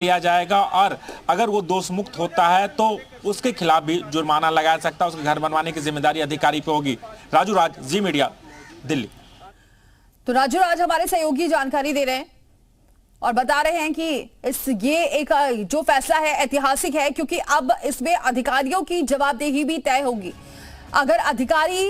लिया जाएगा और अगर वो दोष मुक्त होता है तो उसके खिलाफ भी जुर्माना लगाया सकता है। उसके घर बनवाने की जिम्मेदारी अधिकारी पे होगी। राजू राज, जी मीडिया, दिल्ली। तो राजू राज हमारे सहयोगी जानकारी दे रहे हैं और बता रहे हैं कि ये एक जो फैसला है ऐतिहासिक है, क्योंकि अब इसमें अधिकारियों की जवाबदेही भी तय होगी। अगर अधिकारी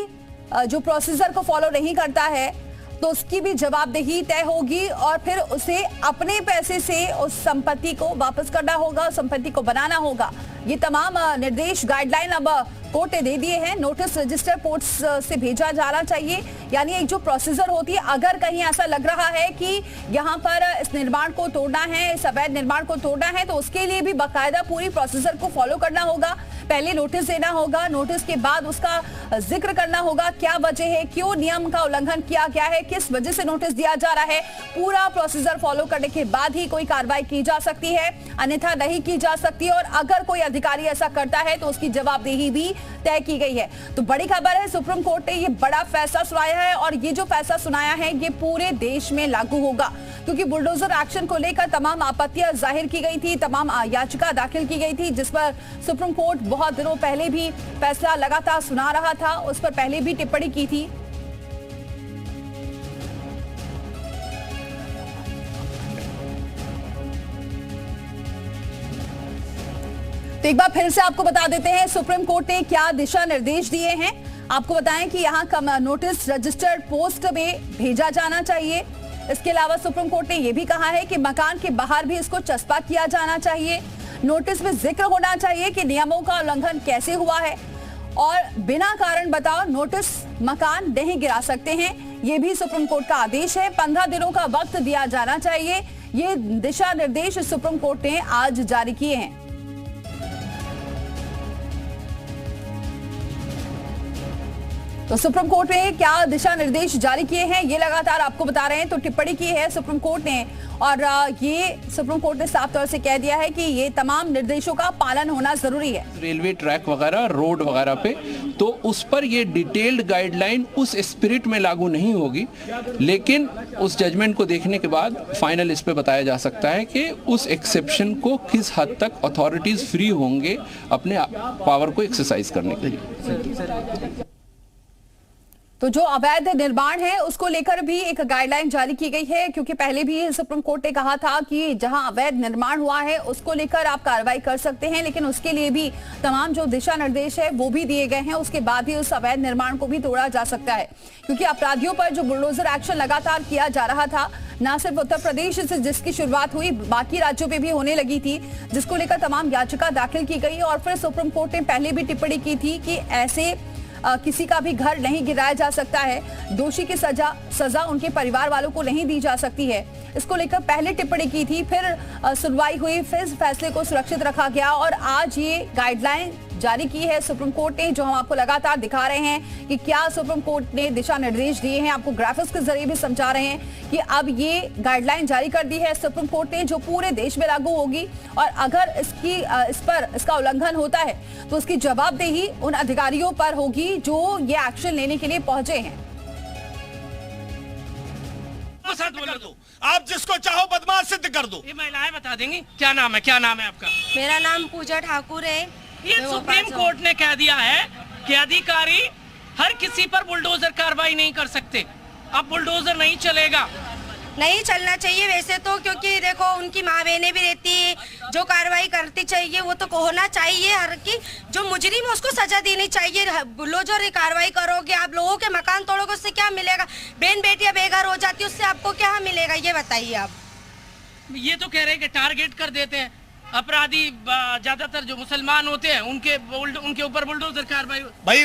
जो प्रोसीजर को फॉलो नहीं करता है तो उसकी भी जवाबदेही तय होगी और फिर उसे अपने पैसे से उस संपत्ति को वापस करना होगा, संपत्ति को बनाना होगा। ये तमाम निर्देश, गाइडलाइन अब कोर्ट ने दे दिए हैं। नोटिस रजिस्टर पोर्ट्स से भेजा जाना चाहिए। यानी एक जो प्रोसीजर होती है, अगर कहीं ऐसा लग रहा है कि यहाँ पर इस निर्माण को तोड़ना है, इस अवैध निर्माण को तोड़ना है, तो उसके लिए भी बाकायदा पूरी प्रोसीजर को फॉलो करना होगा। पहले नोटिस देना होगा, नोटिस के बाद उसका जिक्र करना होगा, क्या वजह है, क्यों नियम का उल्लंघन किया गया है, किस वजह से नोटिस दिया जा रहा है। पूरा प्रोसीजर फॉलो करने के बाद ही कोई कार्रवाई की जा सकती है, अन्यथा नहीं की जा सकती। और अगर कोई अधिकारी ऐसा करता है तो उसकी जवाबदेही भी तय की गई है। तो बड़ी खबर है, सुप्रीम कोर्ट ने ये बड़ा फैसला सुनाया है और ये जो फैसला सुनाया है ये पूरे देश में लागू होगा, क्योंकि बुलडोजर एक्शन को लेकर तमाम आपत्तियां जाहिर की गई थी, तमाम याचिका दाखिल की गई थी, जिस पर सुप्रीम कोर्ट बहुत दिनों पहले भी फैसला लगातार सुना रहा था, उस पर पहले भी टिप्पणी की थी। तो एक बार फिर से आपको बता देते हैं सुप्रीम कोर्ट ने क्या दिशा निर्देश दिए हैं। आपको बताएं कि यहाँ नोटिस रजिस्टर्ड पोस्ट में भेजा जाना चाहिए। इसके अलावा सुप्रीम कोर्ट ने यह भी कहा है कि मकान के बाहर भी इसको चस्पा किया जाना चाहिए। नोटिस में जिक्र होना चाहिए कि नियमों का उल्लंघन कैसे हुआ है और बिना कारण बताओ नोटिस मकान नहीं गिरा सकते हैं। यह भी सुप्रीम कोर्ट का आदेश है। 15 दिनों का वक्त दिया जाना चाहिए। ये दिशा निर्देश सुप्रीम कोर्ट ने आज जारी किए हैं। तो सुप्रीम कोर्ट ने क्या दिशा निर्देश जारी किए हैं ये लगातार आपको बता रहे हैं। तो टिप्पणी की है सुप्रीम कोर्ट ने और ये सुप्रीम कोर्ट ने साफ तौर से कह दिया है कि ये तमाम निर्देशों का पालन होना जरूरी है। रेलवे ट्रैक वगैरह, रोड वगैरह पे तो उस पर ये डिटेल्ड गाइडलाइन उस स्पिरिट में लागू नहीं होगी, लेकिन उस जजमेंट को देखने के बाद फाइनल इस पे बताया जा सकता है कि उस एक्सेप्शन को किस हद तक अथॉरिटीज फ्री होंगे अपने पावर को एक्सरसाइज करने के लिए। तो जो अवैध निर्माण है उसको लेकर भी एक गाइडलाइन जारी की गई है, क्योंकि पहले भी सुप्रीम कोर्ट ने कहा था कि जहां अवैध निर्माण हुआ है उसको लेकर आप कार्रवाई कर सकते हैं, लेकिन उसके लिए भी तमाम जो दिशा निर्देश है वो भी दिए गए हैं। उसके बाद ही उस अवैध निर्माण को भी तोड़ा जा सकता है, क्योंकि अपराधियों पर जो बुलडोजर एक्शन लगातार किया जा रहा था, न सिर्फ उत्तर प्रदेश से जिसकी शुरुआत हुई, बाकी राज्यों पे भी होने लगी थी, जिसको लेकर तमाम याचिका दाखिल की गई। और फिर सुप्रीम कोर्ट ने पहले भी टिप्पणी की थी कि ऐसे किसी का भी घर नहीं गिराया जा सकता है, दोषी की सजा उनके परिवार वालों को नहीं दी जा सकती है। इसको लेकर पहले टिप्पणी की थी, फिर सुनवाई हुई, फिर फैसले को सुरक्षित रखा गया और आज ये गाइडलाइन जारी की है सुप्रीम कोर्ट ने, जो हम आपको लगातार दिखा रहे हैं कि क्या सुप्रीम कोर्ट ने दिशा निर्देश दिए हैं। आपको ग्राफिक्स के जरिए भी समझा रहे हैं कि अब ये गाइडलाइन जारी कर दी है सुप्रीम कोर्ट ने, जो पूरे देश में लागू होगी और अगर इसका उल्लंघन होता है तो उसकी जवाबदेही उन अधिकारियों पर होगी जो ये एक्शन लेने के लिए पहुंचे हैं। दो, आप जिसको चाहो बदमाश सिद्ध कर दो। ये महिलाएं बता देंगी क्या नाम है, क्या नाम है आपका? मेरा नाम पूजा ठाकुर है। ये सुप्रीम कोर्ट ने कह दिया है कि अधिकारी हर किसी पर बुलडोजर कार्रवाई नहीं कर सकते। अब बुलडोजर नहीं चलेगा, नहीं चलना चाहिए वैसे तो, क्योंकि देखो उनकी माँ बहनें भी रहती है, जो कार्रवाई करती चाहिए वो तो होना चाहिए। हर की जो मुजरिम है उसको सजा देनी चाहिए। बुलडोजर कार्रवाई करोगे, आप लोगों के मकान तोड़ोगे, उससे क्या मिलेगा? बहन बेटियां बेघर हो जाती है, उससे आपको क्या मिलेगा ये बताइए आप। ये तो कह रहे हैं कि टारगेट कर देते हैं अपराधी, ज्यादातर जो मुसलमान होते हैं उनके ऊपर बुलडोजर कार्रवाई। भाई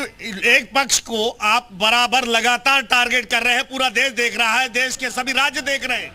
एक पक्ष को आप बराबर लगातार टारगेट कर रहे हैं, पूरा देश देख रहा है, देश के सभी राज्य देख रहे हैं।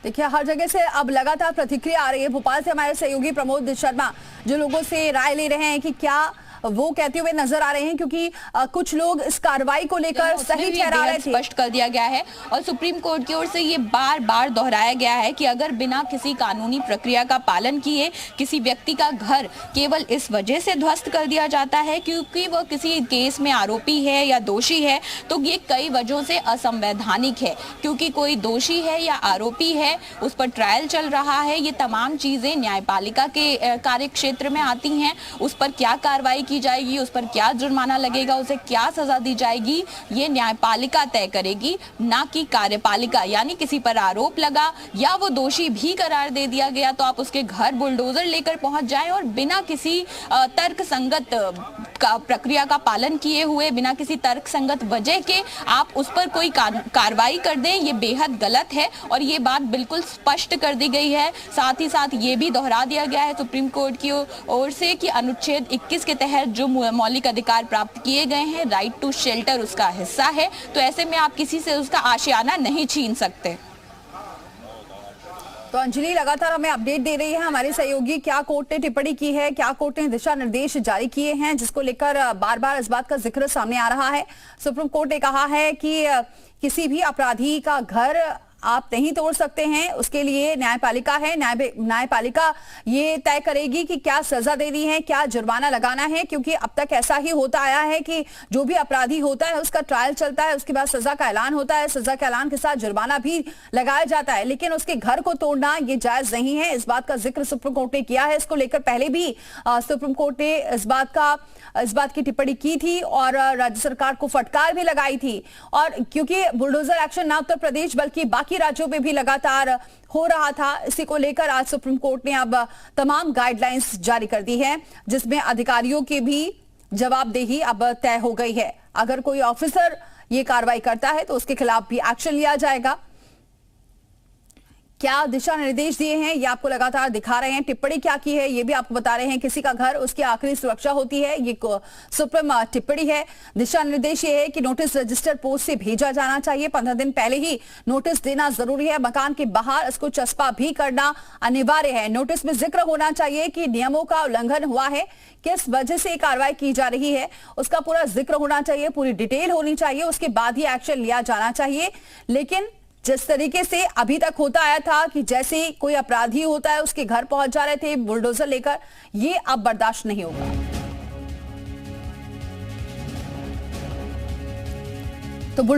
देखिए हर जगह से अब लगातार प्रतिक्रिया आ रही है। भोपाल से हमारे सहयोगी प्रमोद शर्मा जो लोगों से राय ले रहे हैं कि क्या वो कहते हुए नजर आ रहे हैं, क्योंकि कुछ लोग इस कार्रवाई को लेकर सही ठहरा रहे थे। स्पष्ट कर दिया गया है और सुप्रीम कोर्ट की ओर से ये बार बार दोहराया गया है कि अगर बिना किसी कानूनी प्रक्रिया का पालन किए किसी व्यक्ति का घर केवल इस वजह से ध्वस्त कर दिया जाता है क्योंकि वह किसी केस में आरोपी है या दोषी है, तो ये कई वजहों से असंवैधानिक है। क्योंकि कोई दोषी है या आरोपी है, उस पर ट्रायल चल रहा है, ये तमाम चीजें न्यायपालिका के कार्य क्षेत्र में आती हैं। उस पर क्या कार्रवाई की जाएगी, उस पर क्या जुर्माना लगेगा, उसे क्या सजा दी जाएगी, ये न्यायपालिका तय करेगी, ना कि कार्यपालिका। यानी किसी पर आरोप लगा या वो दोषी भी करार दे दिया गया तो आप उसके घर बुलडोजर लेकर पहुंच जाएं और बिना किसी तर्क संगत प्रक्रिया का पालन किए हुए, बिना किसी तर्क संगत वजह के आप उस पर कोई कार्रवाई कर दें, ये बेहद गलत है और ये बात बिल्कुल स्पष्ट कर दी गई है। साथ ही साथ ये भी दोहरा दिया गया है सुप्रीम कोर्ट की ओर से कि अनुच्छेद 21 के तहत जो मौलिक अधिकार प्राप्त किए गए हैं, राइट टू शेल्टर उसका हिस्सा है, तो ऐसे में आप किसी से उसका आशियाना नहीं छीन सकते। तो अंजलि लगातार हमें अपडेट दे रही है हमारे सहयोगी, क्या कोर्ट ने टिप्पणी की है, क्या कोर्ट ने दिशा निर्देश जारी किए हैं, जिसको लेकर बार बार इस बात का जिक्र सामने आ रहा है। सुप्रीम कोर्ट ने कहा है कि किसी भी अपराधी का घर आप नहीं तोड़ सकते हैं, उसके लिए न्यायपालिका है। न्यायपालिका ये तय करेगी कि क्या सजा देनी है, क्या जुर्माना लगाना है, क्योंकि अब तक ऐसा ही होता आया है कि जो भी अपराधी होता है उसका ट्रायल चलता है, उसके बाद सजा का ऐलान होता है, सजा के ऐलान के साथ जुर्माना भी लगाया जाता है, लेकिन उसके घर को तोड़ना ये जायज नहीं है। इस बात का जिक्र सुप्रीम कोर्ट ने किया है। इसको लेकर पहले भी सुप्रीम कोर्ट ने इस बात की टिप्पणी की थी और राज्य सरकार को फटकार भी लगाई थी। और क्योंकि बुलडोजर एक्शन ना उत्तर प्रदेश बल्कि बाकी राज्यों में भी लगातार हो रहा था, इसी को लेकर आज सुप्रीम कोर्ट ने अब तमाम गाइडलाइंस जारी कर दी है, जिसमें अधिकारियों की भी जवाबदेही अब तय हो गई है। अगर कोई ऑफिसर ये कार्रवाई करता है तो उसके खिलाफ भी एक्शन लिया जाएगा। क्या दिशा निर्देश दिए हैं ये आपको लगातार दिखा रहे हैं, टिप्पणी क्या की है ये भी आपको बता रहे हैं। किसी का घर उसकी आखिरी सुरक्षा होती है, ये सुप्रीम टिप्पणी है। दिशा निर्देश ये है कि नोटिस रजिस्टर पोस्ट से भेजा जाना चाहिए, 15 दिन पहले ही नोटिस देना जरूरी है। मकान के बाहर इसको चस्पा भी करना अनिवार्य है। नोटिस में जिक्र होना चाहिए कि नियमों का उल्लंघन हुआ है, किस वजह से कार्रवाई की जा रही है, उसका पूरा जिक्र होना चाहिए, पूरी डिटेल होनी चाहिए, उसके बाद ही एक्शन लिया जाना चाहिए। लेकिन जिस तरीके से अभी तक होता आया था कि जैसे कोई अपराधी होता है उसके घर पहुंच जा रहे थे बुलडोजर लेकर, ये अब बर्दाश्त नहीं होगा।